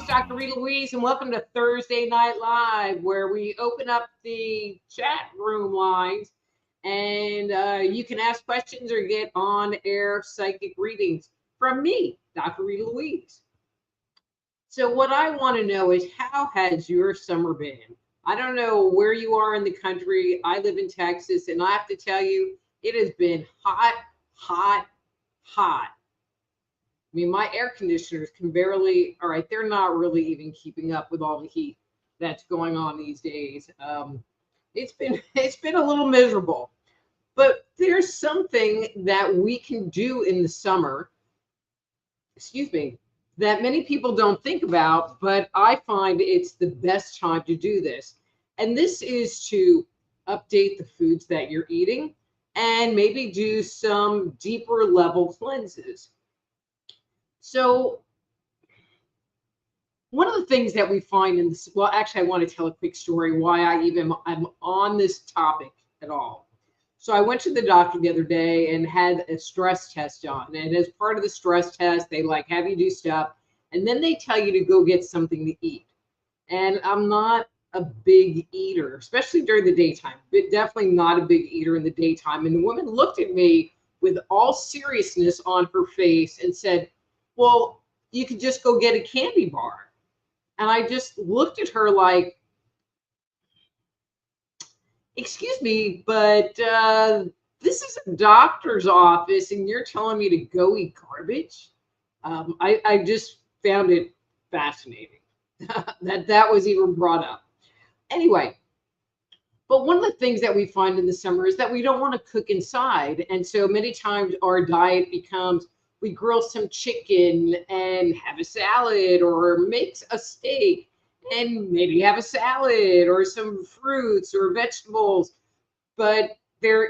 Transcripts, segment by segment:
Dr. Rita Louise, and welcome to Thursday Night Live, where we open up the chat room lines and you can ask questions or get on air psychic readings from me, Dr. Rita Louise. So, what I want to know is, how has your summer been? I don't know where you are in the country. I live in Texas, and I have to tell you, it has been hot, hot, hot. I mean, my air conditioners can barely, all right, they're not really even keeping up with all the heat that's going on these days. It's been a little miserable, but there's something that we can do in the summer, that many people don't think about, but I find it's the best time to do this. And this is to update the foods that you're eating and maybe do some deeper level cleanses. So one of the things that we find in this, well, actually, I want to tell a quick story why I'm on this topic at all. So I went to the doctor the other day and had a stress test done. And as part of the stress test, they have you do stuff. And then they tell you to go get something to eat. And I'm not a big eater, especially during the daytime, but definitely not a big eater in the daytime. And the woman looked at me with all seriousness on her face and said, well, you could just go get a candy bar. And I just looked at her like, excuse me, but this is a doctor's office and you're telling me to go eat garbage? I just found it fascinating that was even brought up. Anyway, but one of the things that we find in the summer is that we don't want to cook inside. And so many times our diet becomes, we grill some chicken and have a salad, or make a steak and maybe have a salad or some fruits or vegetables. But there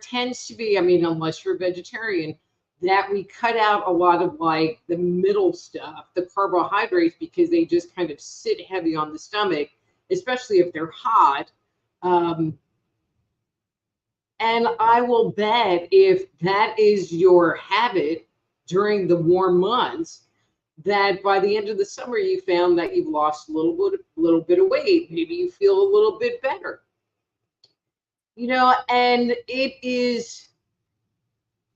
tends to be, I mean, unless you're a vegetarian, that we cut out a lot of like the middle stuff, the carbohydrates, because they just kind of sit heavy on the stomach, especially if they're hot. And I will bet if that is your habit during the warm months, that by the end of the summer, you found that you've lost a little bit of weight. Maybe you feel a little bit better. And it is,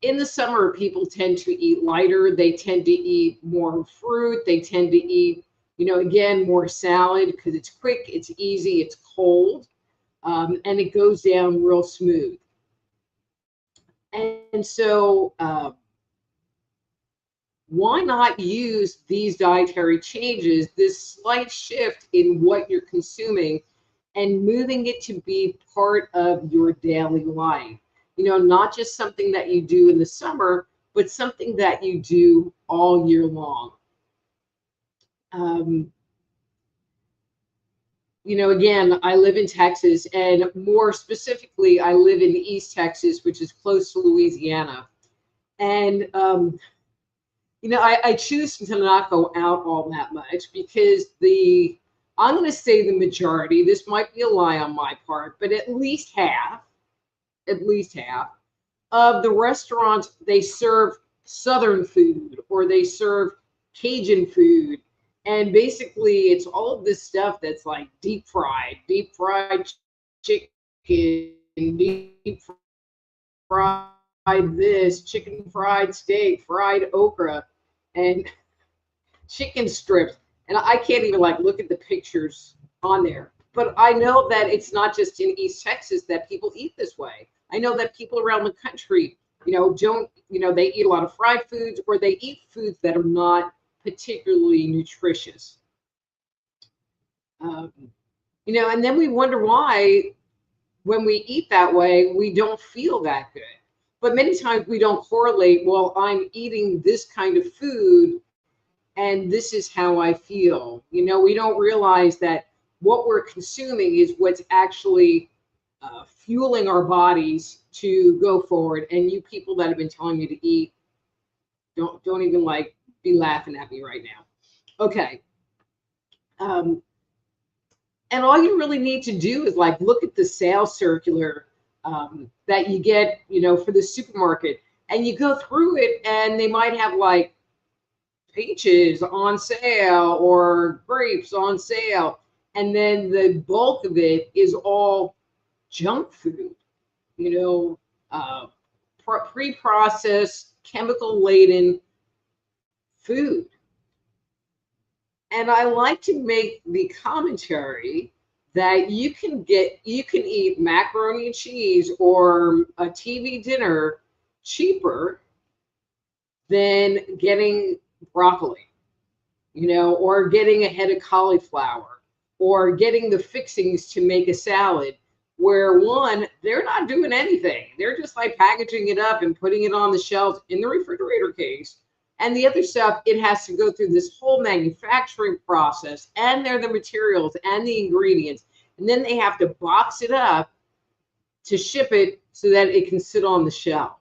in the summer, people tend to eat lighter. They tend to eat more fruit. They tend to eat, again, more salad because it's quick, it's easy, it's cold, and it goes down real smooth. And so, why not use these dietary changes, this slight shift in what you're consuming, and moving it to be part of your daily life? Not just something that you do in the summer, but something that you do all year long. Again, I live in Texas, and more specifically, I live in East Texas, which is close to Louisiana. And I choose to not go out all that much because I'm going to say the majority, this might be a lie on my part, but at least half of the restaurants, they serve Southern food or they serve Cajun food. And basically it's all of this stuff that's like deep fried chicken, deep fried this, chicken fried steak, fried okra, and chicken strips. And I can't even look at the pictures on there. But I know that it's not just in East Texas that people eat this way. I know that people around the country, don't, they eat a lot of fried foods, or they eat foods that are not particularly nutritious. And then we wonder why, when we eat that way, we don't feel that good. But many times we don't correlate, well, I'm eating this kind of food and this is how I feel. You know, we don't realize that what we're consuming is what's actually fueling our bodies to go forward. And you people that have been telling me to eat, don't even like be laughing at me right now. Okay. And all you really need to do is like look at the sales circular that you get, you know, for the supermarket, and you go through it, and they might have like peaches on sale or grapes on sale, and then the bulk of it is all junk food, you know, pre-processed, chemical-laden food. And I like to make the commentary that you can eat macaroni and cheese or a TV dinner cheaper than getting broccoli, you know, or getting a head of cauliflower, or getting the fixings to make a salad, where one, they're not doing anything. They're just like packaging it up and putting it on the shelves in the refrigerator case. And the other stuff, it has to go through this whole manufacturing process, and they're the materials and the ingredients. And then they have to box it up to ship it so that it can sit on the shelf.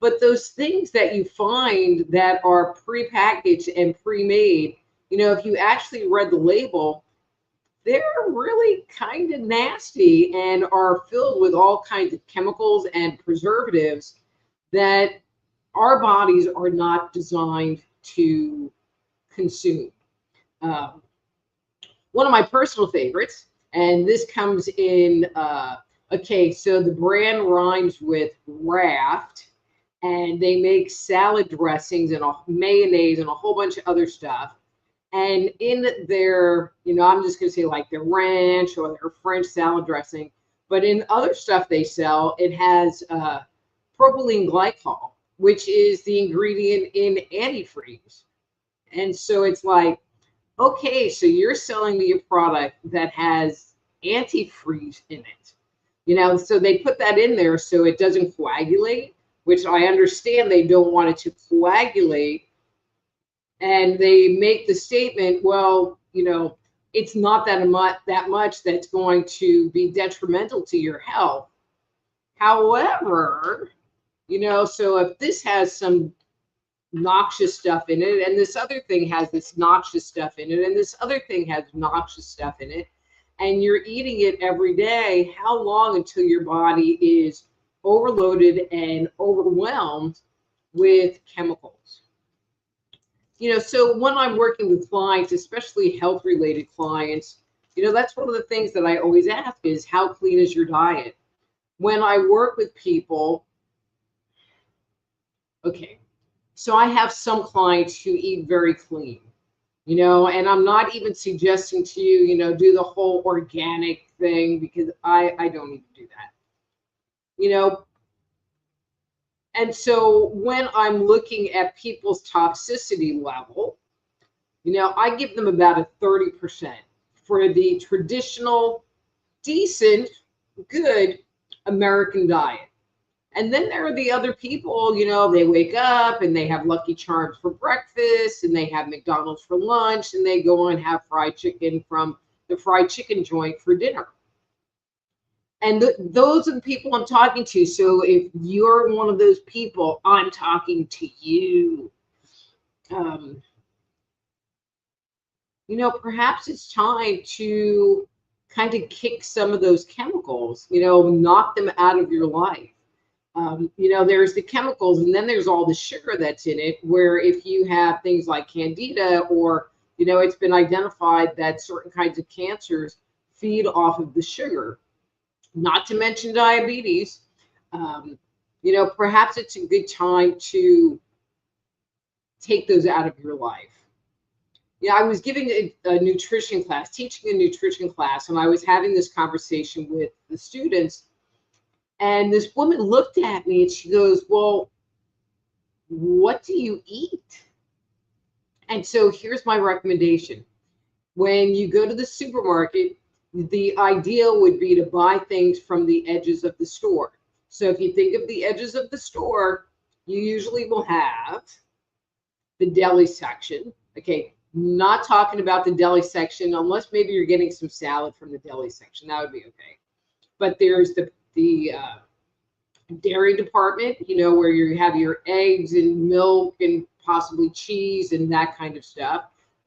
But those things that you find that are prepackaged and pre-made, you know, if you actually read the label, they're really kind of nasty and are filled with all kinds of chemicals and preservatives that our bodies are not designed to consume. One of my personal favorites, and this comes in a case, so the brand rhymes with Raft, and they make salad dressings and a mayonnaise and a whole bunch of other stuff. And in their, you know, I'm just going to say like their ranch or their French salad dressing, but in other stuff they sell, it has propylene glycol, which is the ingredient in antifreeze. And so it's like, okay, so you're selling me a product that has antifreeze in it. You know, so they put that in there so it doesn't coagulate, which I understand they don't want it to coagulate. And they make the statement, well, you know, it's not that much that's going to be detrimental to your health. However, you know, so if this has some noxious stuff in it, and this other thing has this noxious stuff in it, and this other thing has noxious stuff in it, and you're eating it every day, how long until your body is overloaded and overwhelmed with chemicals? You know, so when I'm working with clients, especially health-related clients, you know, that's one of the things that I always ask is, how clean is your diet? When I work with people, okay, so I have some clients who eat very clean, you know, and I'm not even suggesting to you, you know, do the whole organic thing, because I don't even do that, you know. And so when I'm looking at people's toxicity level, you know, I give them about a 30% for the traditional, decent, good American diet. And then there are the other people, you know, they wake up and they have Lucky Charms for breakfast, and they have McDonald's for lunch, and they go and have fried chicken from the fried chicken joint for dinner. And those are the people I'm talking to. So if you're one of those people, I'm talking to you. You know, perhaps it's time to kind of kick some of those chemicals, you know, knock them out of your life. You know, there's the chemicals, and then there's all the sugar that's in it, where if you have things like candida, or, you know, it's been identified that certain kinds of cancers feed off of the sugar, not to mention diabetes. You know, perhaps it's a good time to take those out of your life. Yeah, I was giving a nutrition class, teaching a nutrition class, and I was having this conversation with the students. And this woman looked at me and she goes, well, what do you eat? And so here's my recommendation. When you go to the supermarket, the ideal would be to buy things from the edges of the store. So if you think of the edges of the store, you usually will have the deli section. Okay, not talking about the deli section unless maybe you're getting some salad from the deli section. That would be okay. But there's the dairy department, where you have your eggs and milk and possibly cheese and that kind of stuff.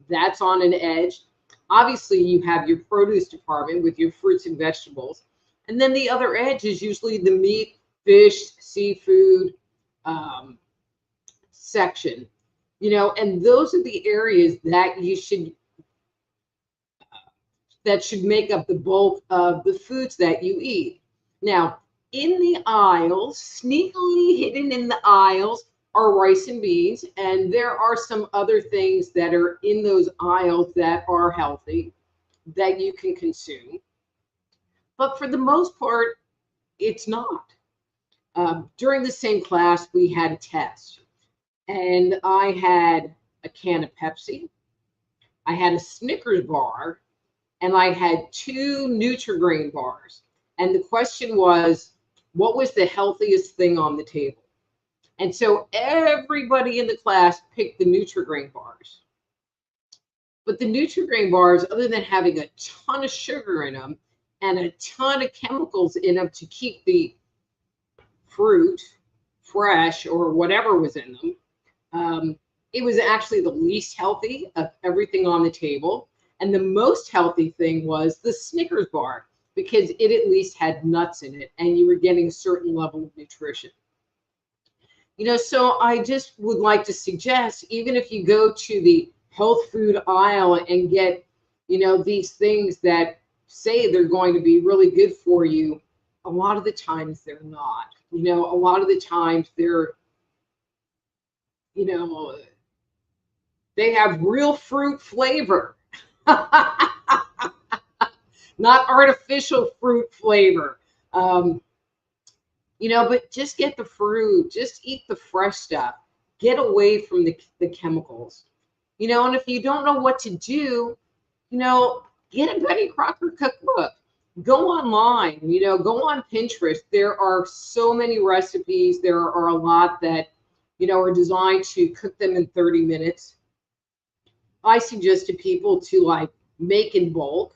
That's on an edge. Obviously, you have your produce department with your fruits and vegetables. And then the other edge is usually the meat, fish, seafood section. And those are the areas that that should make up the bulk of the foods that you eat. Now, in the aisles, sneakily hidden in the aisles, are rice and beans, and there are some other things that are in those aisles that are healthy that you can consume. But for the most part, it's not. During the same class, we had a test, and I had a can of Pepsi, I had a Snickers bar, and I had 2 Nutri-Grain bars. And the question was, what was the healthiest thing on the table? And so everybody in the class picked the Nutri-Grain bars. But the Nutri-Grain bars, other than having a ton of sugar in them and a ton of chemicals in them to keep the fruit fresh or whatever was in them, it was actually the least healthy of everything on the table. And the most healthy thing was the Snickers bar, because it at least had nuts in it and you were getting a certain level of nutrition. So I just would like to suggest, even if you go to the health food aisle and get, these things that say they're going to be really good for you, a lot of the times they're not. A lot of the times they're, they have real fruit flavor. Not artificial fruit flavor. But just get the fruit, just eat the fresh stuff, get away from the chemicals. And if you don't know what to do, get a Betty Crocker cookbook. Go online, go on Pinterest. There are so many recipes. There are a lot that, are designed to cook them in 30 minutes. I suggest to people to make in bulk.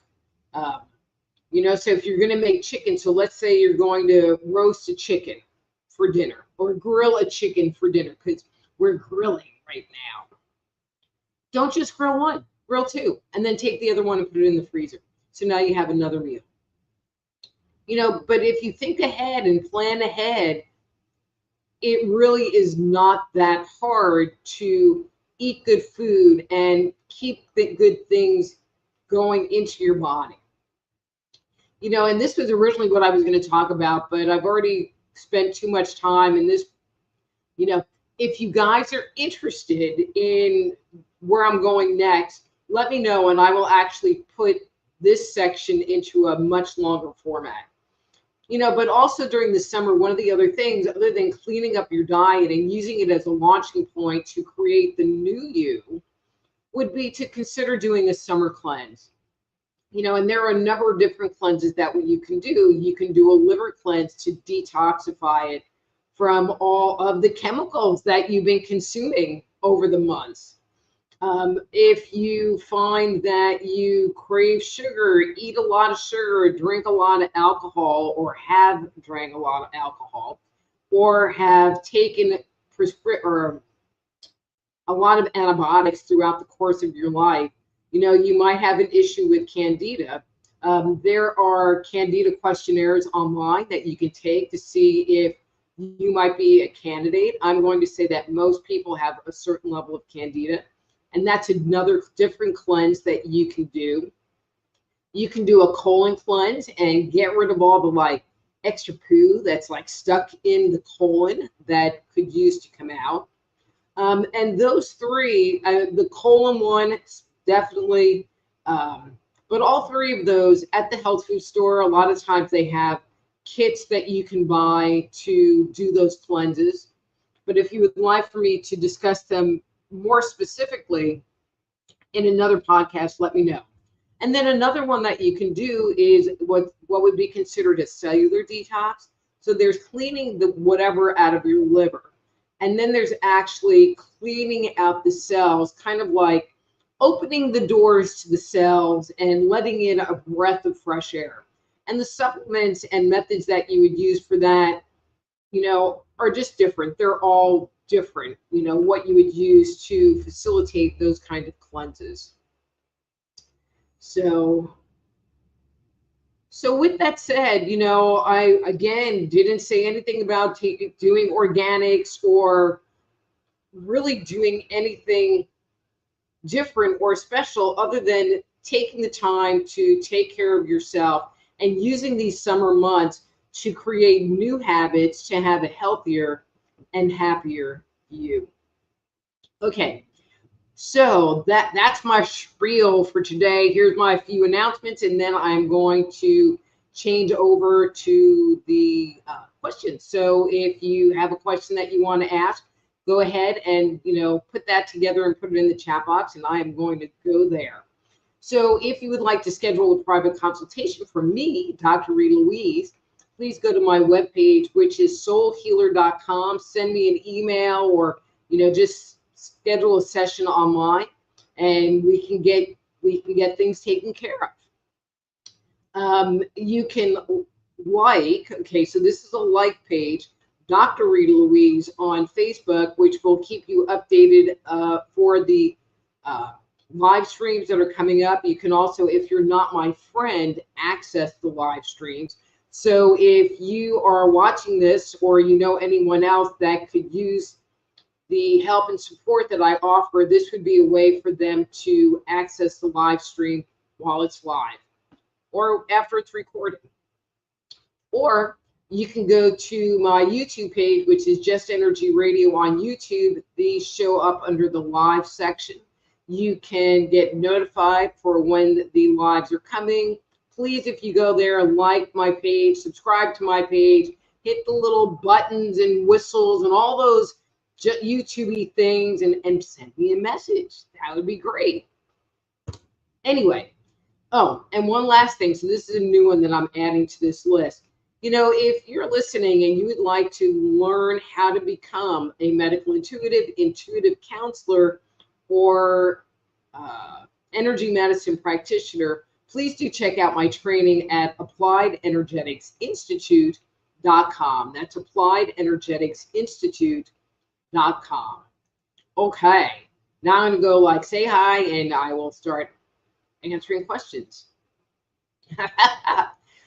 So if you're going to make chicken, so let's say you're going to roast a chicken for dinner or grill a chicken for dinner, because we're grilling right now. Don't just grill one, grill 2, and then take the other one and put it in the freezer. So now you have another meal. But if you think ahead and plan ahead, it really is not that hard to eat good food and keep the good things going into your body. And this was originally what I was going to talk about, but I've already spent too much time in this. If you guys are interested in where I'm going next, let me know, and I will actually put this section into a much longer format. But also during the summer, one of the other things, other than cleaning up your diet and using it as a launching point to create the new you, would be to consider doing a summer cleanse. And there are a number of different cleanses that you can do. You can do a liver cleanse to detoxify it from all of the chemicals that you've been consuming over the months. If you find that you crave sugar, eat a lot of sugar, drink a lot of alcohol, or have drank a lot of alcohol, or have taken or a lot of antibiotics throughout the course of your life, you might have an issue with candida. There are candida questionnaires online that you can take to see if you might be a candidate. I'm going to say that most people have a certain level of candida, and that's another different cleanse that you can do. You can do a colon cleanse and get rid of all the extra poo that's stuck in the colon that could use to come out. And those 3, the colon one, definitely, but all 3 of those at the health food store, a lot of times they have kits that you can buy to do those cleanses. But if you would like for me to discuss them more specifically in another podcast, let me know. And then another one that you can do is what would be considered a cellular detox. So there's cleaning the whatever out of your liver. And then there's actually cleaning out the cells, kind of like opening the doors to the cells and letting in a breath of fresh air. And the supplements and methods that you would use for that, are just different. They're all different, what you would use to facilitate those kind of cleanses. So with that said, I again didn't say anything about doing organics or really doing anything different or special other than taking the time to take care of yourself and using these summer months to create new habits to have a healthier and happier you. Okay, so that's my spiel for today. Here's my few announcements, and then I'm going to change over to the questions. So if you have a question that you want to ask, go ahead and put that together and put it in the chat box, and I am going to go there. So if you would like to schedule a private consultation for me, Dr. Rita Louise, please go to my webpage, which is soulhealer.com. Send me an email or just schedule a session online, and we can get things taken care of. You can okay, so this is a like page, Dr. Rita Louise on Facebook, which will keep you updated for the live streams that are coming up. You can also, if you're not my friend, access the live streams. So if you are watching this or anyone else that could use the help and support that I offer, this would be a way for them to access the live stream while it's live or after it's recorded. Or you can go to my YouTube page, which is Just Energy Radio on YouTube. These show up under the live section. You can get notified for when the lives are coming. Please, if you go there, like my page, subscribe to my page, hit the little buttons and whistles and all those YouTube-y things, and send me a message. That would be great. Anyway, and one last thing. So this is a new one that I'm adding to this list. If you're listening and you would like to learn how to become a medical intuitive counselor, or energy medicine practitioner, please do check out my training at AppliedEnergeticsInstitute.com. That's AppliedEnergeticsInstitute.com. Okay, now I'm going to go say hi, and I will start answering questions.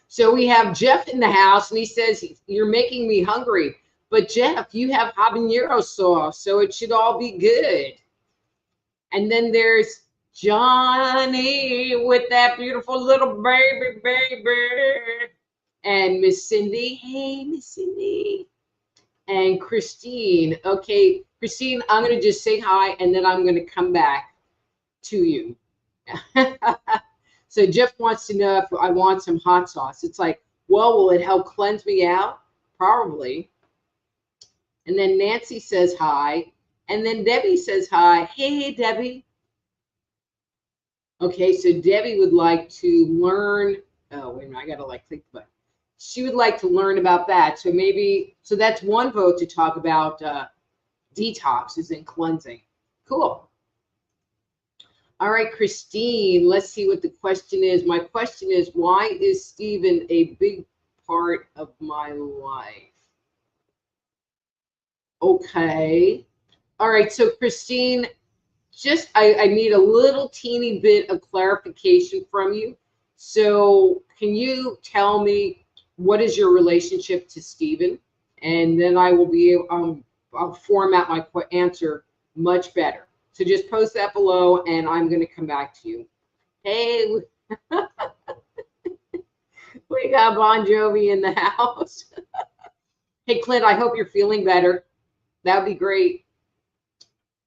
So we have Jeff in the house, and he says, you're making me hungry. But Jeff, you have habanero sauce, so it should all be good. And then there's Johnny with that beautiful little baby. And Miss Cindy. Hey, Miss Cindy. And Christine. Okay, Christine, I'm going to just say hi, and then I'm going to come back to you. So Jeff wants to know if I want some hot sauce. It's like, well, will it help cleanse me out? Probably. And then Nancy says hi. And then Debbie says hi. Hey, Debbie. Okay, so Debbie would like to learn. Oh, wait a minute. I got to click the button. She would like to learn about that. So so that's one vote to talk about detoxes and cleansing. Cool. All right, Christine, let's see what the question is. My question is, why is Stephen a big part of my life? Okay. All right, so Christine, I need a little teeny bit of clarification from you. So can you tell me what is your relationship to Stephen? And then I will be I'll format my answer much better. So just post that below, and I'm going to come back to you. Hey, we got Bon Jovi in the house. Hey, Clint, I hope you're feeling better. That would be great.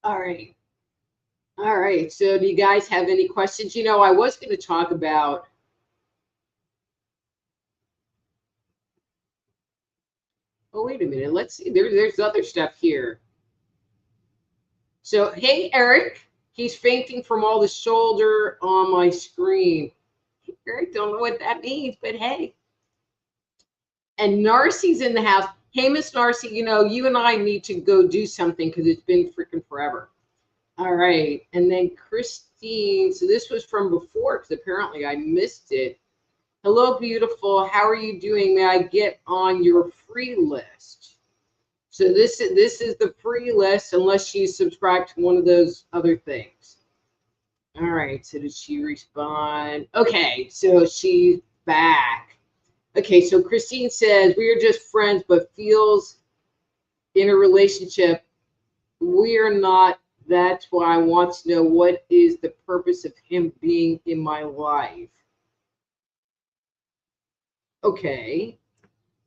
All right. All right. So do you guys have any questions? I was going to talk about wait a minute. Let's see. There's other stuff here. So, hey, Eric, he's fainting from all the shoulder on my screen. Eric, don't know what that means, but hey. And Narcy's in the house. Hey, Miss Narcy, you know, you and I need to go do something because it's been freaking forever. All right. And then Christine, so this was from before because apparently I missed it. Hello, beautiful. How are you doing? May I get on your free list? So this is the free list unless you subscribe to one of those other things. All right. So did she respond? Okay. So she's back. Okay. So Christine says, we are just friends, but feels in a relationship. We are not. That's why I want to know what is the purpose of him being in my life. Okay.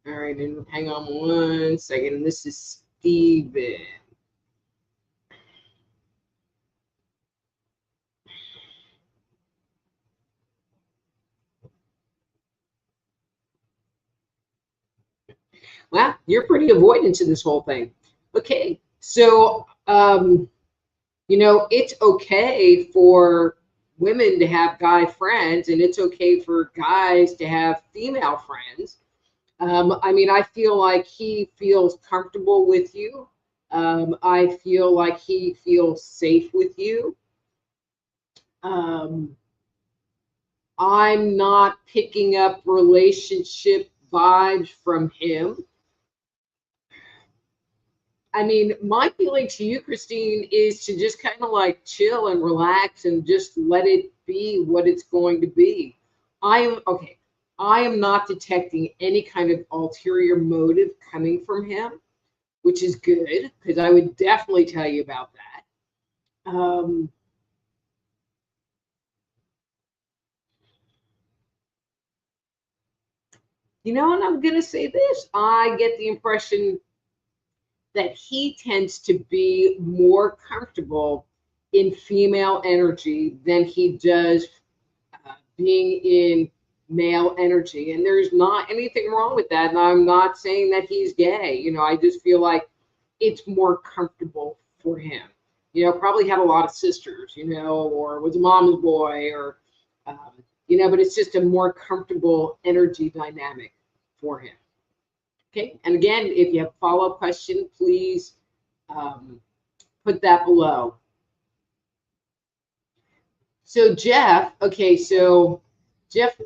All right, and hang on 1 second. This is Steven. Well, you're pretty avoidant to this whole thing. Okay, so you know, it's okay for women to have guy friends, and it's okay for guys to have female friends. I mean, I feel like he feels comfortable with you. I feel like he feels safe with you. I'm not picking up relationship vibes from him. I mean, my feeling to you, Christine, is to just kind of like chill and relax and just let it be what it's going to be. Okay. I am not detecting any kind of ulterior motive coming from him, which is good because I would definitely tell you about that. You know, and I'm going to say this. I get the impression that he tends to be more comfortable in female energy than he does being in male energy. And there's not anything wrong with that. And I'm not saying that he's gay. You know, I just feel like it's more comfortable for him. You know, probably had a lot of sisters, you know, or was a mama's boy, or, you know, but it's just a more comfortable energy dynamic for him. Okay, and again, if you have a follow-up question, please put that below. So Jeff, okay, so Jeff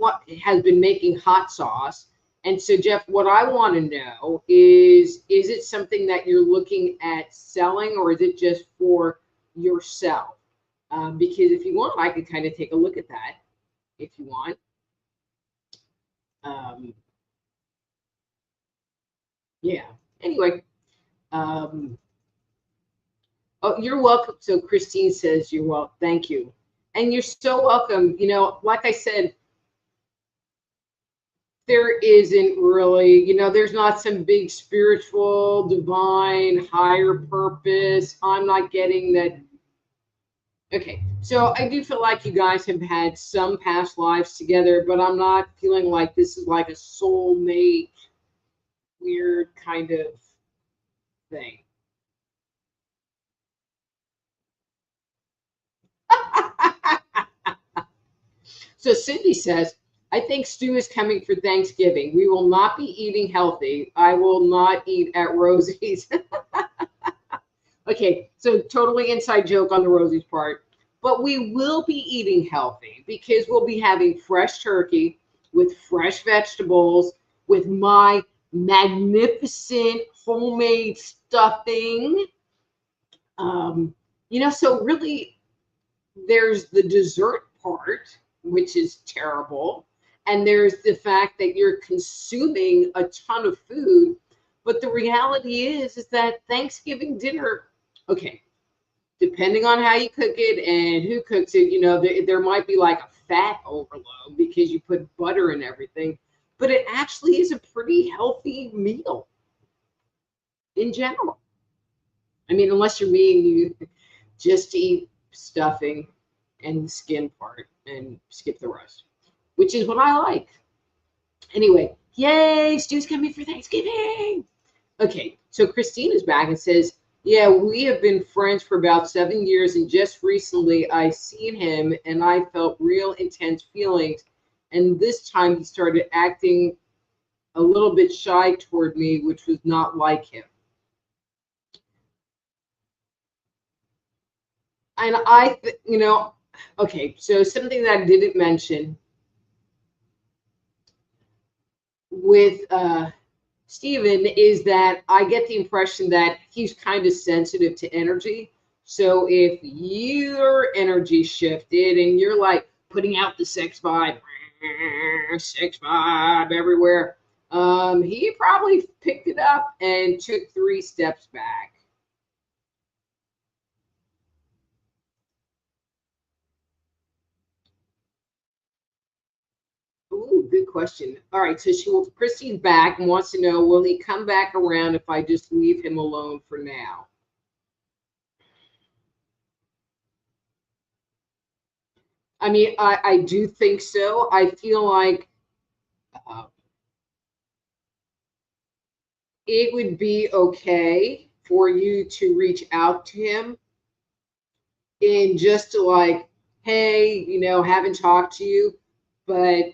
has been making hot sauce. And so Jeff, what I want to know is it something that you're looking at selling, or is it just for yourself? Because if you want, I could kind of take a look at that if you want. Yeah. Anyway, oh, you're welcome. So Christine says you're welcome. Thank you. And you're so welcome. You know, like I said, there isn't really, you know, there's not some big spiritual, divine, higher purpose. I'm not getting that. Okay. So I do feel like you guys have had some past lives together, but I'm not feeling like this is like a soulmate, weird kind of thing. So Cindy says, I think Stu is coming for Thanksgiving. We will not be eating healthy. I will not eat at Rosie's. Okay, so totally inside joke on the Rosie's part. But we will be eating healthy because we'll be having fresh turkey with fresh vegetables, with my magnificent homemade stuffing. You know, so really there's the dessert part, which is terrible. And there's the fact that you're consuming a ton of food. But the reality is that Thanksgiving dinner, okay, depending on how you cook it and who cooks it, you know, there might be like a fat overload because you put butter in everything. But it actually is a pretty healthy meal in general. I mean, unless you're me and you just eat stuffing and the skin part and skip the rest, which is what I like. Anyway, yay, Stu's coming for Thanksgiving. Okay, so Christine is back and says, yeah, we have been friends for about 7 years, and just recently I seen him and I felt real intense feelings. And this time he started acting a little bit shy toward me, which was not like him. And okay, so something that I didn't mention with Steven is that I get the impression that he's kind of sensitive to energy. So if your energy shifted and you're like putting out the sex vibe everywhere, he probably picked it up and took 3 steps back. Ooh, good question. All right, so Christy's back and wants to know, will he come back around if I just leave him alone for now? I mean, I do think so. I feel like uh, it would be okay for you to reach out to him and just to like, hey, haven't talked to you, but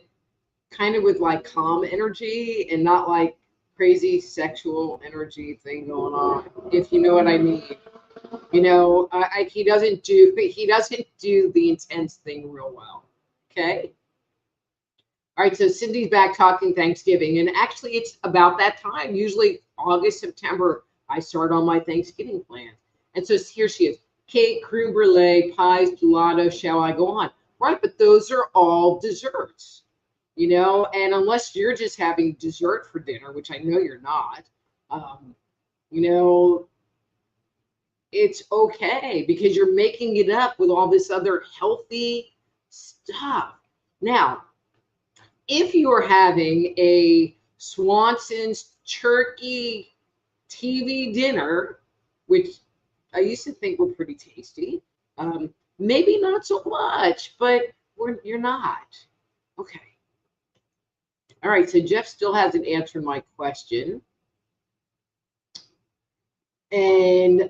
kind of with like calm energy and not like crazy sexual energy thing going on, if you know what I mean. He doesn't do the intense thing real well. Okay. All right, so Cindy's back talking Thanksgiving, and actually it's about that time. Usually August, September, I start on my Thanksgiving plans. And so here she is. Cake, creme brulee, pies, gelato, shall I go on? Right, but those are all desserts, and unless you're just having dessert for dinner, which I know you're not, you know, it's okay because you're making it up with all this other healthy stuff. Now, if you're having a Swanson's turkey TV dinner, which I used to think were pretty tasty, maybe not so much, but you're not. Okay. All right, so Jeff still hasn't answered my question. And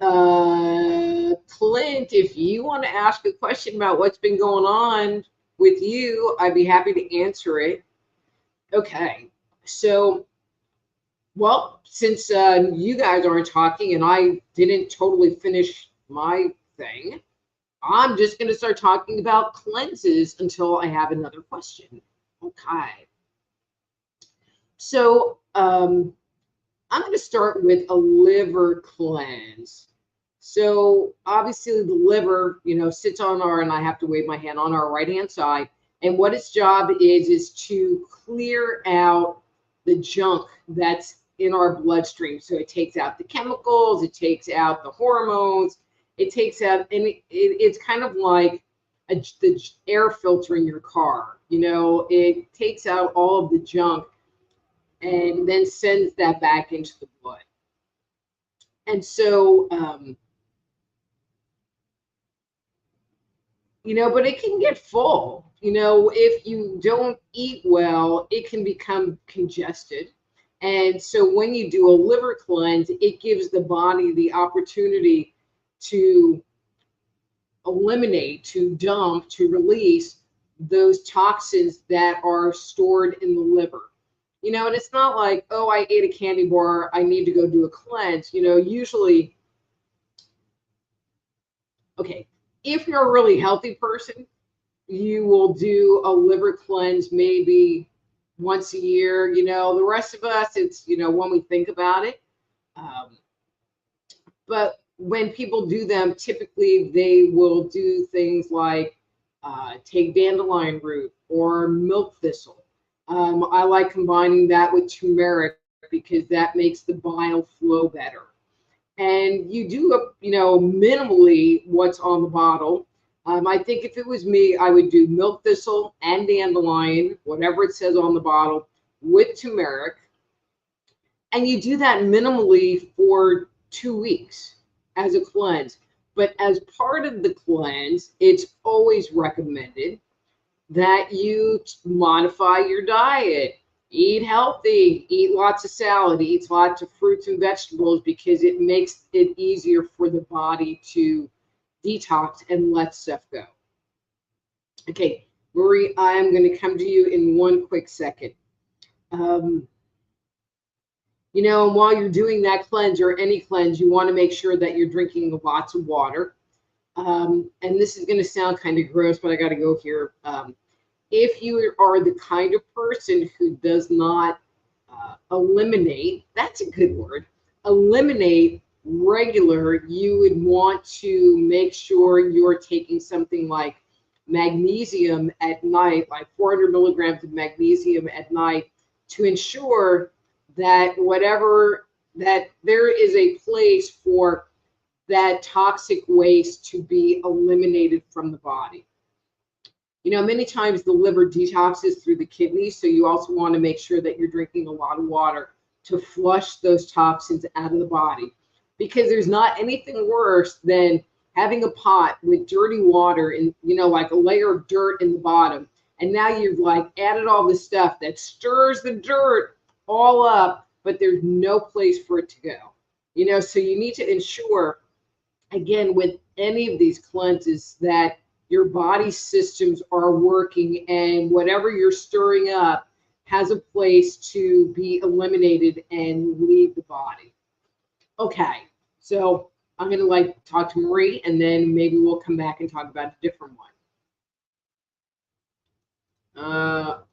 Clint, if you want to ask a question about what's been going on with you, I'd be happy to answer it. Okay, so, well, since you guys aren't talking and I didn't totally finish my thing, I'm just going to start talking about cleanses until I have another question. Okay. So, I'm going to start with a liver cleanse. So obviously the liver, sits on and I have to wave my hand on our right-hand side. And what its job is to clear out the junk that's in our bloodstream. So it takes out the chemicals, it takes out the hormones, it takes out, and it's kind of like the air filter in your car. It takes out all of the junk and then sends that back into the blood. And so, but it can get full. If you don't eat well, it can become congested. And so when you do a liver cleanse, it gives the body the opportunity to eliminate, to dump, to release those toxins that are stored in the liver. And it's not like, oh, I ate a candy bar, I need to go do a cleanse. Usually, okay, if you're a really healthy person, you will do a liver cleanse maybe once a year. The rest of us, it's, when we think about it. But when people do them, typically they will do things like take dandelion root or milk thistle. I like combining that with turmeric because that makes the bile flow better. And you do, minimally what's on the bottle. I think if it was me, I would do milk thistle and dandelion, whatever it says on the bottle, with turmeric. And you do that minimally for 2 weeks as a cleanse. But as part of the cleanse, it's always recommended that you modify your diet. Eat healthy, eat lots of salad, eat lots of fruits and vegetables because it makes it easier for the body to detox and let stuff go. Okay, Marie, I'm going to come to you in one quick second. You know, and while you're doing that cleanse or any cleanse, you want to make sure that you're drinking lots of water. And this is going to sound kind of gross, but I got to go here. If you are the kind of person who does not eliminate, that's a good word, eliminate regular, you would want to make sure you're taking something like magnesium at night, like 400 milligrams of magnesium at night, to ensure that whatever, that there is a place for that toxic waste to be eliminated from the body. You know, many times the liver detoxes through the kidneys, so you also want to make sure that you're drinking a lot of water to flush those toxins out of the body. Because there's not anything worse than having a pot with dirty water and, you know, like a layer of dirt in the bottom. And now you've like added all this stuff that stirs the dirt all up, but there's no place for it to go. You know, so you need to ensure, again, with any of these cleanses, that your body systems are working and whatever you're stirring up has a place to be eliminated and leave the body. Okay, so I'm going to like talk to Marie, and then maybe we'll come back and talk about a different one.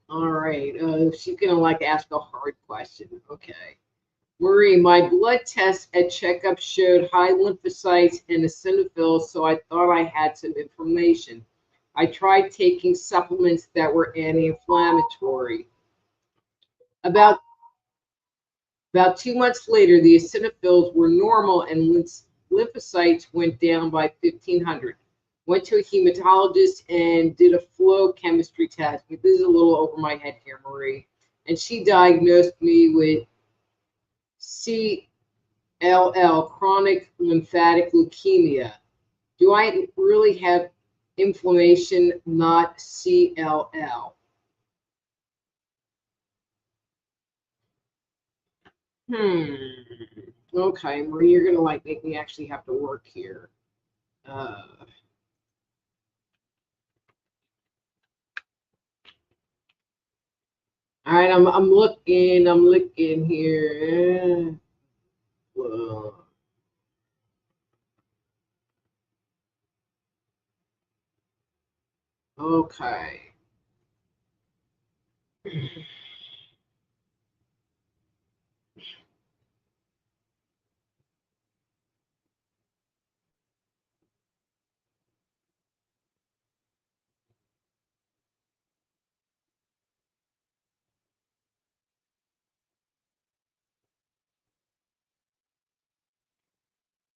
All right. She's going to like ask a hard question. Okay. Marie, my blood test at checkup showed high lymphocytes and eosinophils, so I thought I had some inflammation. I tried taking supplements that were anti-inflammatory. About 2 months later, the eosinophils were normal and lymphocytes went down by 1,500. Went to a hematologist and did a flow chemistry test. This is a little over my head here, Marie. And she diagnosed me with CLL, chronic lymphatic leukemia. Do I really have inflammation, not CLL? Okay, Marie, you're gonna like make me actually have to work here. All right, I'm looking here. Okay.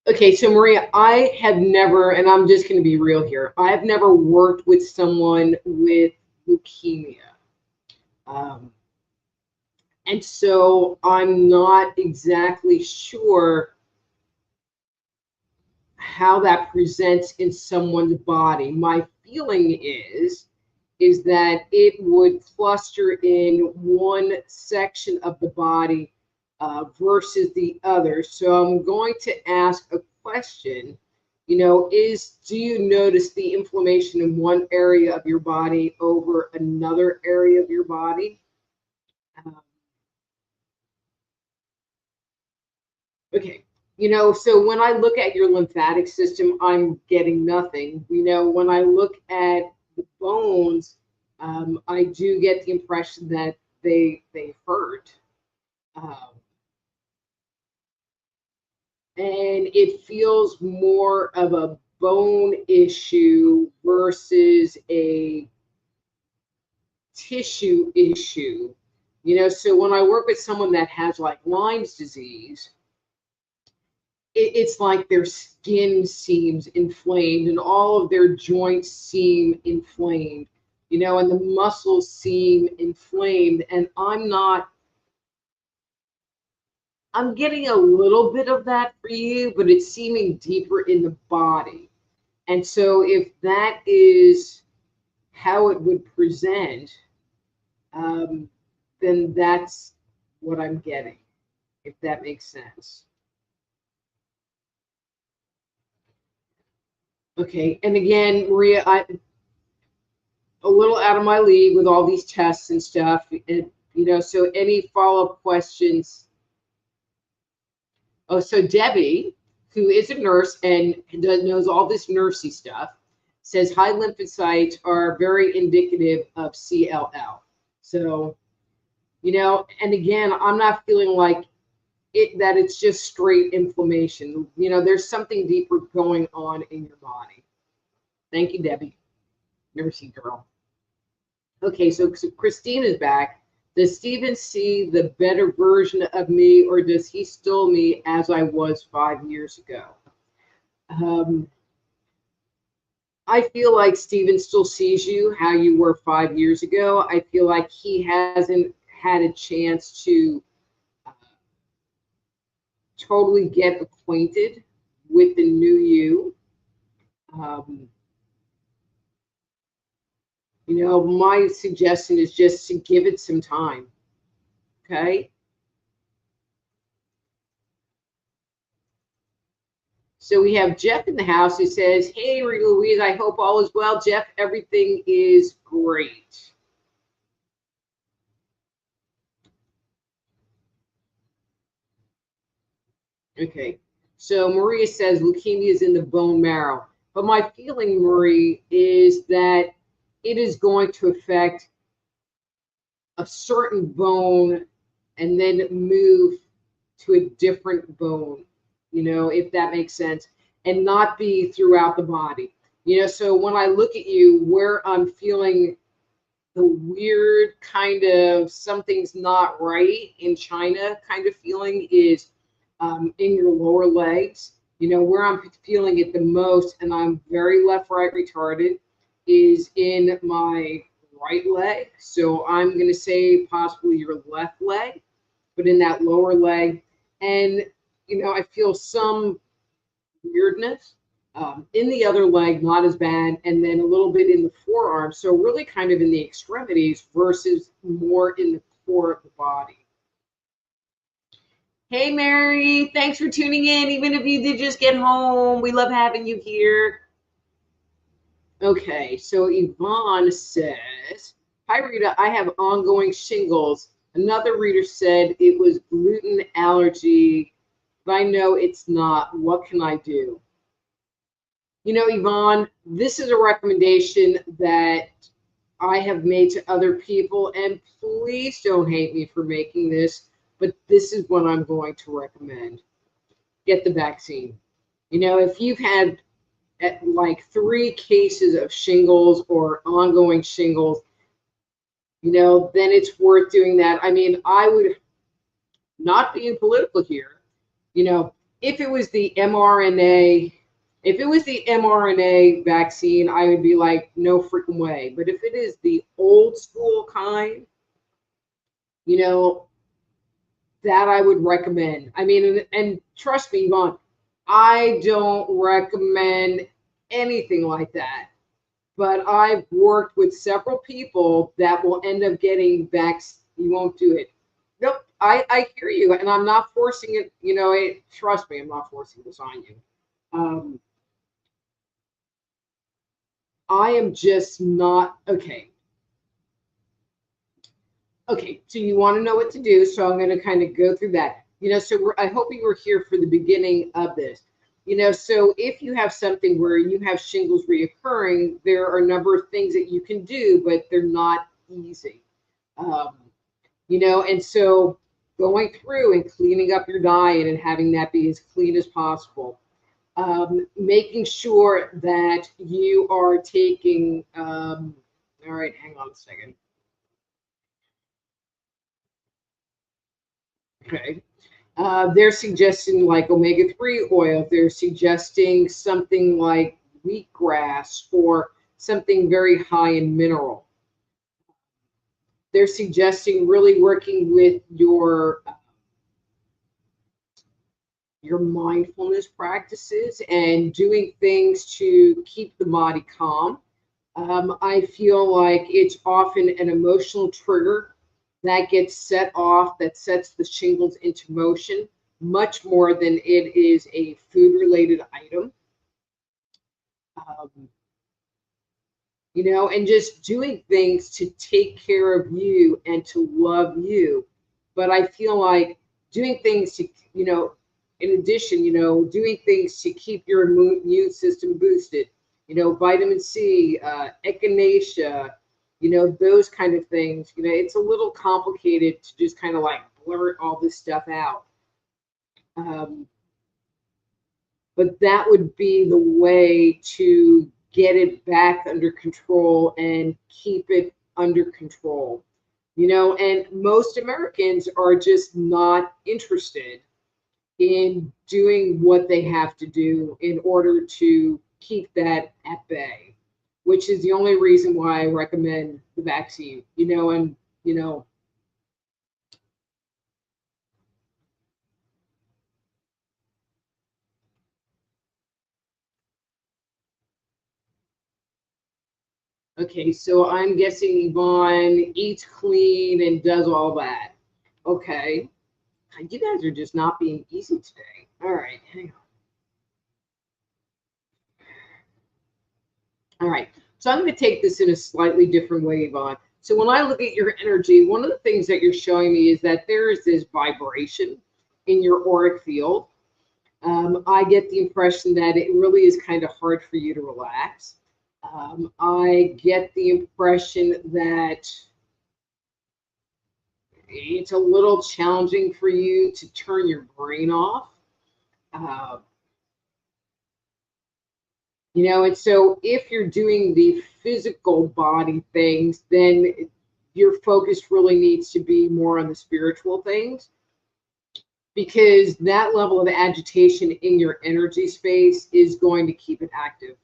Okay, so Maria, I have never, and I'm just going to be real here, I've never worked with someone with leukemia. And so I'm not exactly sure how that presents in someone's body. My feeling is that it would cluster in one section of the body versus the other. So I'm going to ask a question. You know, do you notice the inflammation in one area of your body over another area of your body? Okay. You know, so when I look at your lymphatic system, I'm getting nothing. You know, when I look at the bones, I do get the impression that they hurt. Um, and it feels more of a bone issue versus a tissue issue. You know, so when I work with someone that has like Lyme's disease, it's like their skin seems inflamed and all of their joints seem inflamed, you know, and the muscles seem inflamed. And I'm getting a little bit of that for you, but it's seeming deeper in the body. And so if that is how it would present, then that's what I'm getting, if that makes sense. Okay, and again, Maria, a little out of my league with all these tests and stuff. And, you know, so any follow-up questions, Oh, so Debbie, who is a nurse and knows all this nursey stuff, says high lymphocytes are very indicative of CLL. So, and again, I'm not feeling like that it's just straight inflammation. There's something deeper going on in your body. Thank you, Debbie, nursing girl. Okay, so Christine is back. Does Steven see the better version of me, or does he still me as I was 5 years ago? I feel like Steven still sees you how you were 5 years ago. I feel like he hasn't had a chance to totally get acquainted with the new you. My suggestion is just to give it some time. Okay. So we have Jeff in the house who says, hey, Rita Louise, I hope all is well. Jeff, everything is great. Okay. So Maria says leukemia is in the bone marrow. But my feeling, Marie, is that it is going to affect a certain bone and then move to a different bone, if that makes sense, and not be throughout the body. So when I look at you, where I'm feeling the weird kind of something's not right in China kind of feeling is in your lower legs. Where I'm feeling it the most, and I'm very left-right retarded, is in my right leg. So I'm going to say possibly your left leg, but in that lower leg. And, I feel some weirdness in the other leg, not as bad, and then a little bit in the forearm. So really kind of in the extremities versus more in the core of the body. Hey, Mary, thanks for tuning in. Even if you did just get home, we love having you here. Okay, so Yvonne says, hi, Rita, I have ongoing shingles. Another reader said it was gluten allergy, but I know it's not. What can I do? Yvonne, this is a recommendation that I have made to other people, and please don't hate me for making this, but this is what I'm going to recommend. Get the vaccine. If you've had like 3 cases of shingles or ongoing shingles, then it's worth doing that. I mean, I would not being political here, if it was the mRNA vaccine, I would be like, no freaking way. But if it is the old school kind, that I would recommend. I mean, and trust me, Yvonne, I don't recommend anything like that. But I've worked with several people that will end up getting vaccinated. You won't do it. Nope, I hear you, and I'm not forcing it. Trust me, I'm not forcing this on you. I am just not okay. Okay, so you want to know what to do, so I'm going to kind of go through that. So I hope you were here for the beginning of this. So if you have something where you have shingles reoccurring, there are a number of things that you can do, but they're not easy. And so going through and cleaning up your diet and having that be as clean as possible. Making sure that you are taking, all right, hang on a second. Okay. They're suggesting like omega-3 oil. They're suggesting something like wheatgrass or something very high in mineral. They're suggesting really working with your mindfulness practices and doing things to keep the body calm. I feel like it's often an emotional trigger that gets set off, that sets the shingles into motion much more than it is a food-related item. And just doing things to take care of you and to love you. But I feel like doing things to, in addition, doing things to keep your immune system boosted, vitamin C, echinacea, those kind of things. It's a little complicated to just kind of like blurt all this stuff out. But that would be the way to get it back under control and keep it under control. And most Americans are just not interested in doing what they have to do in order to keep that at bay, which is the only reason why I recommend the vaccine, and, okay, so I'm guessing Yvonne eats clean and does all that. Okay. You guys are just not being easy today. All right, hang on. All right, so I'm going to take this in a slightly different way, Yvonne. So when I look at your energy, one of the things that you're showing me is that there is this vibration in your auric field. I get the impression that it really is kind of hard for you to relax. I get the impression that it's a little challenging for you to turn your brain off. And so if you're doing the physical body things, then your focus really needs to be more on the spiritual things, because that level of agitation in your energy space is going to keep it active.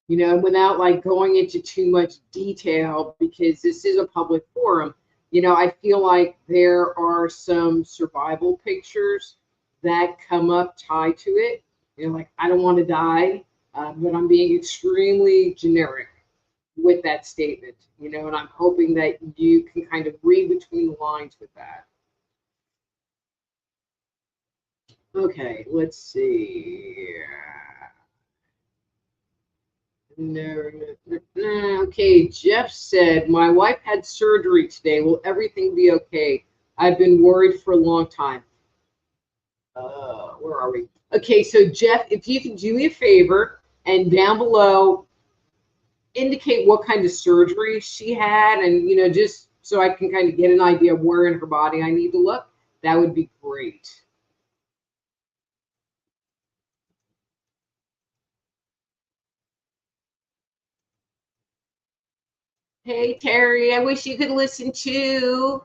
Without like going into too much detail, because this is a public forum, I feel like there are some survival pictures that come up tied to it. Like, I don't want to die, but I'm being extremely generic with that statement, and I'm hoping that you can kind of read between the lines with that. Okay, let's see. No, okay, Jeff said, my wife had surgery today. Will everything be okay? I've been worried for a long time. Where are we? Okay, so Jeff, if you can do me a favor and down below indicate what kind of surgery she had, and just so I can kind of get an idea of where in her body I need to look, that would be great. Hey, Terry, I wish you could listen too.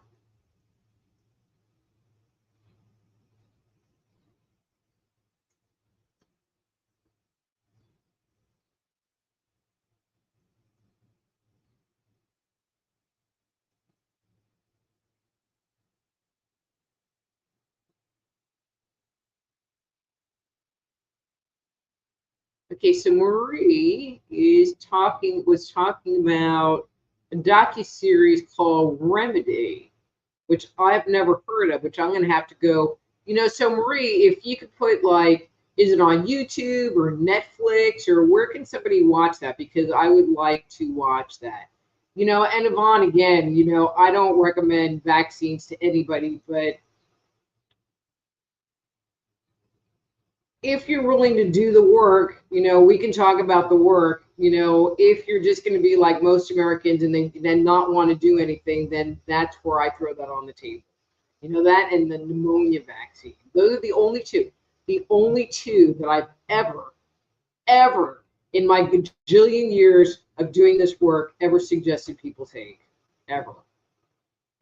Okay, so Marie was talking about a docuseries called Remedy, which I've never heard of, which I'm going to have to go. So Marie, if you could put like, is it on YouTube or Netflix, or where can somebody watch that? Because I would like to watch that. And Yvonne, again, I don't recommend vaccines to anybody, but if you're willing to do the work, we can talk about the work. If you're just going to be like most Americans and then not want to do anything, then that's where I throw that on the table. That and the pneumonia vaccine. Those are the only two that I've ever in my gajillion years of doing this work ever suggested people take, ever.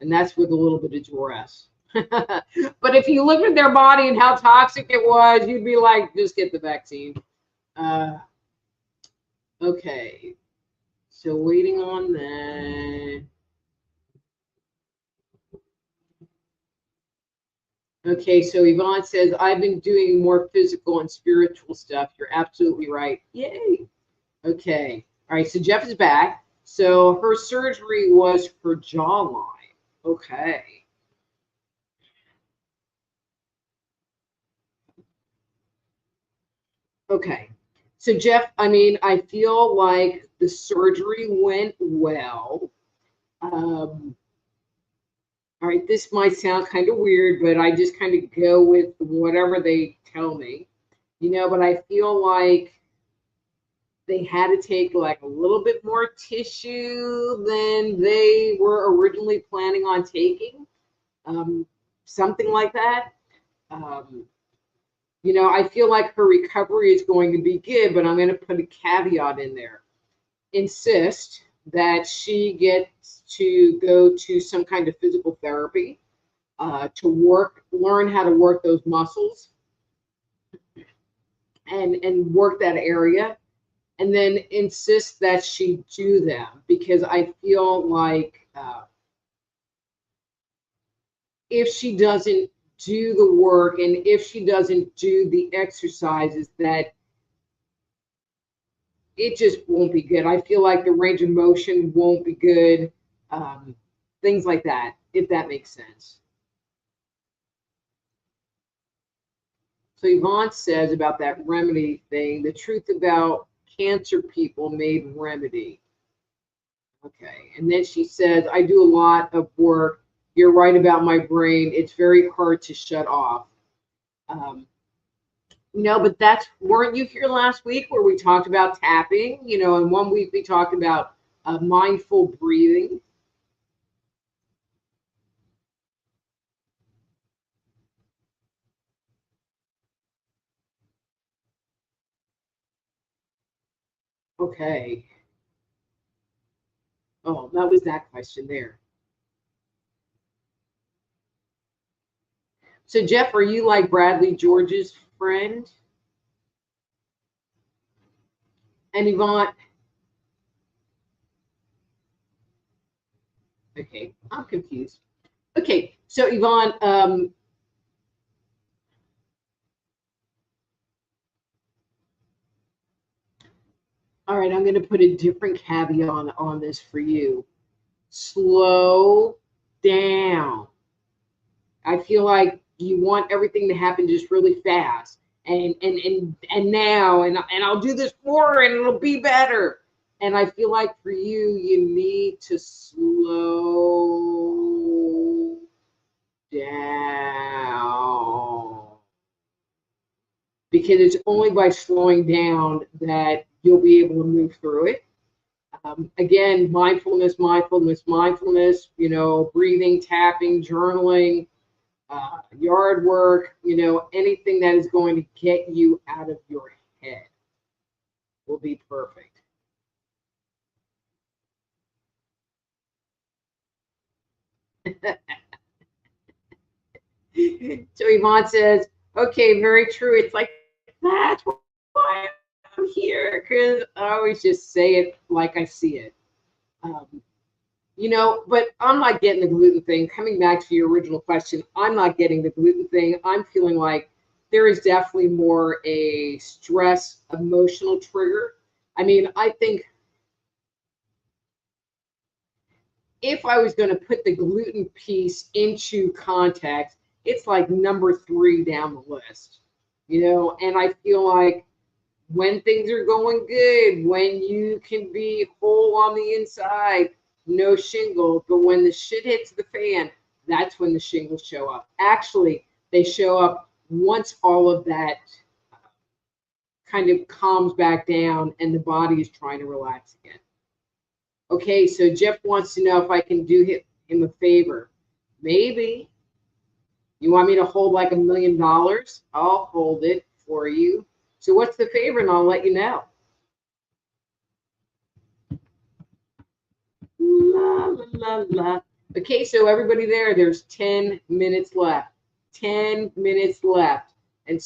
And that's with a little bit of duress. But if you look at their body and how toxic it was, you'd be like, just get the vaccine. Okay, so waiting on that. Okay, so Yvonne says, I've been doing more physical and spiritual stuff. You're absolutely right. Yay. Okay. All right, so Jeff is back. So her surgery was for jawline. Okay. Okay. So Jeff, I mean, I feel like the surgery went well. Um, all right, this might sound kind of weird, but I just kind of go with whatever they tell me, but I feel like they had to take like a little bit more tissue than they were originally planning on taking, um, something like that. Um, I feel like her recovery is going to be good, but I'm going to put a caveat in there. Insist that she gets to go to some kind of physical therapy to learn how to work those muscles and work that area, and then insist that she do them because I feel like if she doesn't do the work and if she doesn't do the exercises, that it just won't be good. I feel like the range of motion won't be good, um, things like that, if that makes sense. So Yvonne says about that remedy thing, the truth about cancer people made remedy. Okay. And then she says, I do a lot of work. You're right about my brain. It's very hard to shut off. Um, but weren't you here last week where we talked about tapping? And one week we talked about mindful breathing. Okay. Oh, that was that question there. So, Jeff, are you like Bradley George's friend? And Yvonne, okay, I'm confused. Okay, so Yvonne, all right, I'm going to put a different caveat on this for you. Slow down. I feel like you want everything to happen just really fast, and now, and I'll do this more, and it'll be better. And I feel like for you, you need to slow down because it's only by slowing down that you'll be able to move through it. Again, mindfulness, mindfulness, mindfulness, breathing, tapping, journaling, yard work, anything that is going to get you out of your head will be perfect. So Yvonne says, okay, very true. It's like, that's why I'm here, because I always just say it like I see it. Um, but I'm not getting the gluten thing. Coming back to your original question, I'm not getting the gluten thing. I'm feeling like there is definitely more a stress emotional trigger. I mean, I think if I was going to put the gluten piece into context, it's like number 3 down the list, and I feel like when things are going good, when you can be whole on the inside, no shingles, but when the shit hits the fan, that's when the shingles show up. Actually, they show up once all of that kind of calms back down and the body is trying to relax again. Okay, so Jeff wants to know if I can do him a favor. Maybe. You want me to hold like $1 million? I'll hold it for you. So what's the favor? And I'll let you know. La, la, la, la. Okay, so everybody there's 10 minutes left. 10 minutes left. And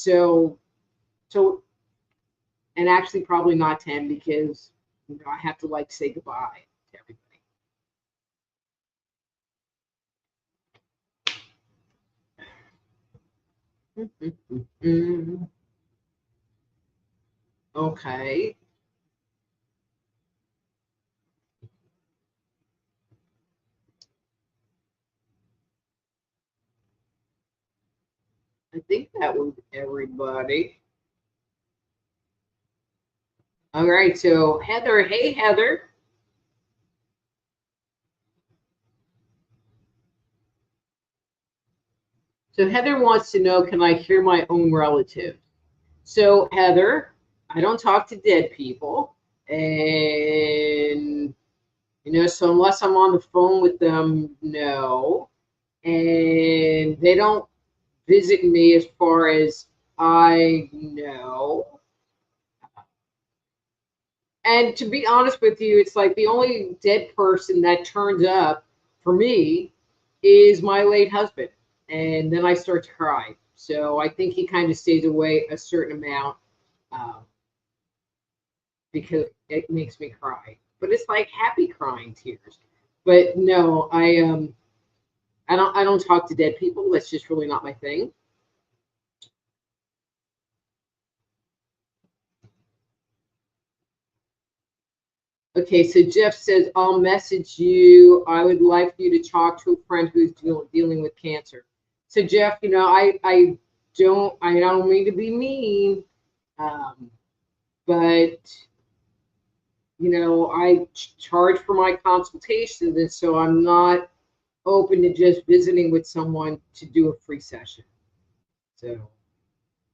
and actually probably not 10 because I have to like say goodbye to everybody. Okay. I think that was everybody. All right, so Heather, hey Heather. So Heather wants to know, can I hear my own relative? So Heather, I don't talk to dead people, and so unless I'm on the phone with them, no. And they don't visit me as far as I know. And to be honest with you, it's like the only dead person that turns up for me is my late husband. And then I start to cry. So I think he kind of stays away a certain amount um, because it makes me cry. But it's like happy crying tears. But no, I don't talk to dead people. That's just really not my thing. Okay, so Jeff says, I'll message you. I would like for you to talk to a friend who's dealing with cancer. So Jeff, I don't mean to be mean, um, but I charge for my consultations, and so I'm not open to just visiting with someone to do a free session. So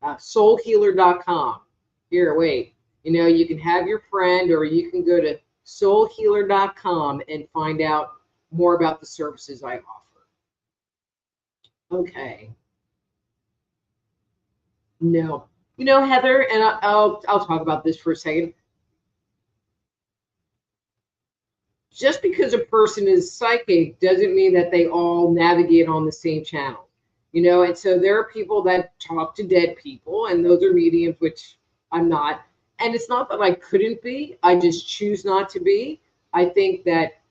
soulhealer.com. Here, wait. You can have your friend, or you can go to soulhealer.com and find out more about the services I offer. Okay. No. Heather, and I'll talk about this for a second. Just because a person is psychic doesn't mean that they all navigate on the same channel. And so there are people that talk to dead people, and those are mediums, which I'm not. And it's not that I couldn't be, I just choose not to be. I think that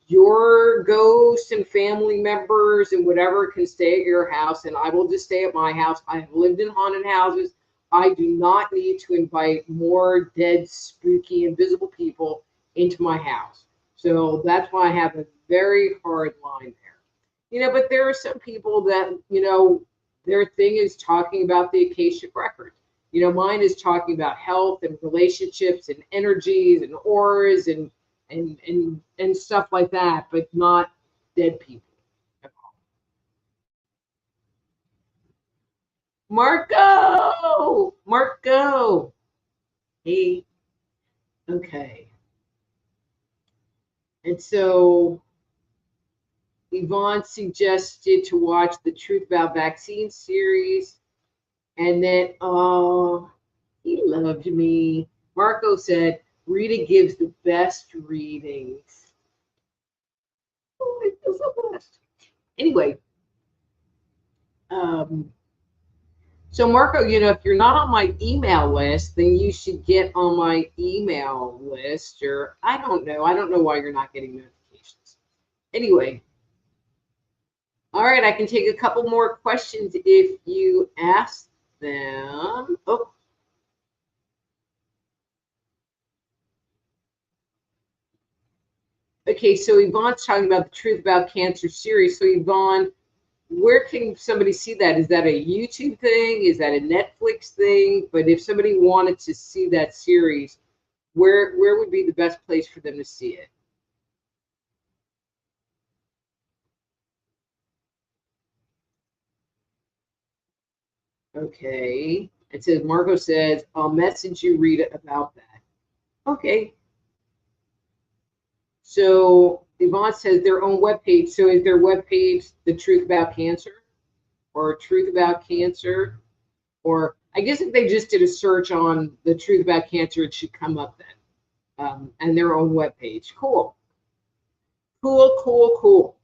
your ghosts and family members and whatever can stay at your house, and I will just stay at my house. I have lived in haunted houses. I do not need to invite more dead, spooky, invisible people into my house. So that's why I have a very hard line there. But there are some people that, their thing is talking about the Akashic record. Mine is talking about health and relationships and energies and auras and stuff like that, but not dead people. Marco, hey, okay. And so Yvonne suggested to watch the Truth About Vaccine series. And then, oh, he loved me. Marco said, Rita gives the best readings. Oh, I feel so blessed. Anyway, so Marco, if you're not on my email list, then you should get on my email list, or I don't know. I don't know why you're not getting notifications. Anyway, all right, I can take a couple more questions if you ask them. Oh. Okay, so Yvonne's talking about the Truth About Cancer series. So Yvonne, where can somebody see that? Is that a YouTube thing? Is that a Netflix thing? But if somebody wanted to see that series, where would be the best place for them to see it? Okay. It says, Marco says, I'll message you, Rita, about that. Okay. So Yvonne says their own webpage. So is their webpage The Truth About Cancer or Truth About Cancer? Or I guess if they just did a search on The Truth About Cancer, it should come up then. And their own webpage. Cool. Cool.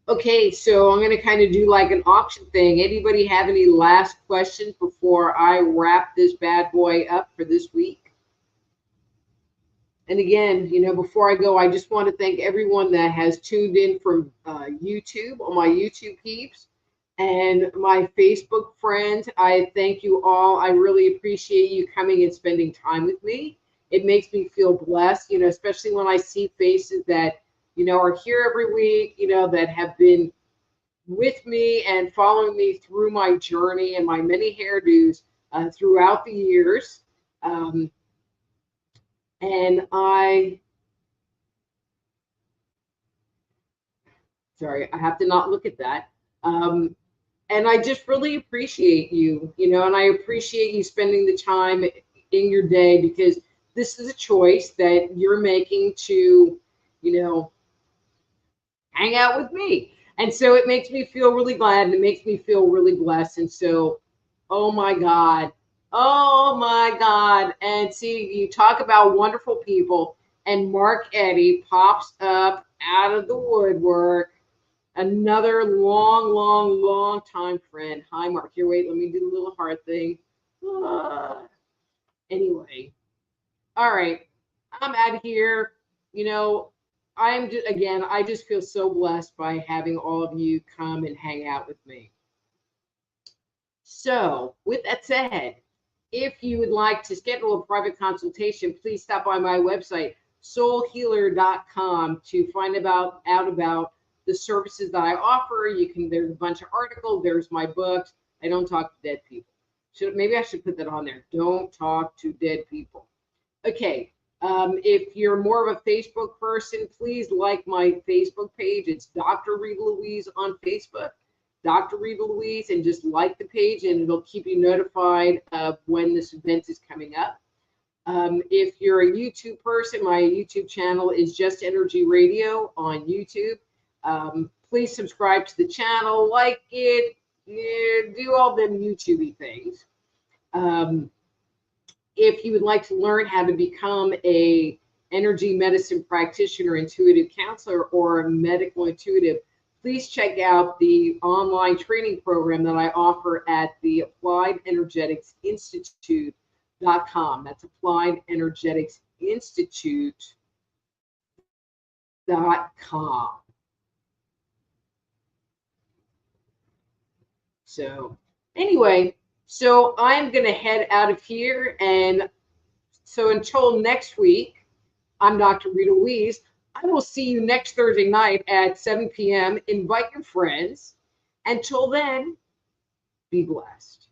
Okay, so I'm going to kind of do like an auction thing. Anybody have any last questions before I wrap this bad boy up for this week? And again, before I go, I just want to thank everyone that has tuned in from YouTube, on my YouTube peeps, and my Facebook friends. I thank you all. I really appreciate you coming and spending time with me. It makes me feel blessed, especially when I see faces that, are here every week, that have been with me and following me through my journey and my many hairdos throughout the years. And sorry, I have to not look at that. And I just really appreciate you, and I appreciate you spending the time in your day, because this is a choice that you're making to, hang out with me. And so it makes me feel really glad, and it makes me feel really blessed. And so, oh my God. Oh my God. And see, you talk about wonderful people, and Mark Eddy pops up out of the woodwork. Another long time friend. Hi, Mark. Here, wait, let me do the little heart thing. Anyway, all right. I'm out of here. I'm just, again, I just feel so blessed by having all of you come and hang out with me. So, with that said, if you would like to schedule a private consultation, please stop by my website, soulhealer.com, to find out about the services that I offer. There's a bunch of articles, there's my books. I don't talk to dead people. Maybe I should put that on there. Don't talk to dead people. Okay. If you're more of a Facebook person, please like my Facebook page. It's Dr. Rita Louise on Facebook, Dr. Rita Louise, and just like the page, and it'll keep you notified of when this event is coming up. If you're a YouTube person, my YouTube channel is Just Energy Radio on YouTube. Please subscribe to the channel, like it, do all them YouTubey things. If you would like to learn how to become a energy medicine practitioner, intuitive counselor, or a medical intuitive, please check out the online training program that I offer at the Applied Energetics Institute.com. That's Applied Energetics Institute.com. So anyway, so I'm going to head out of here. And so until next week, I'm Dr. Rita Louise. I will see you next Thursday night at 7 p.m. Invite your friends. Until then, be blessed.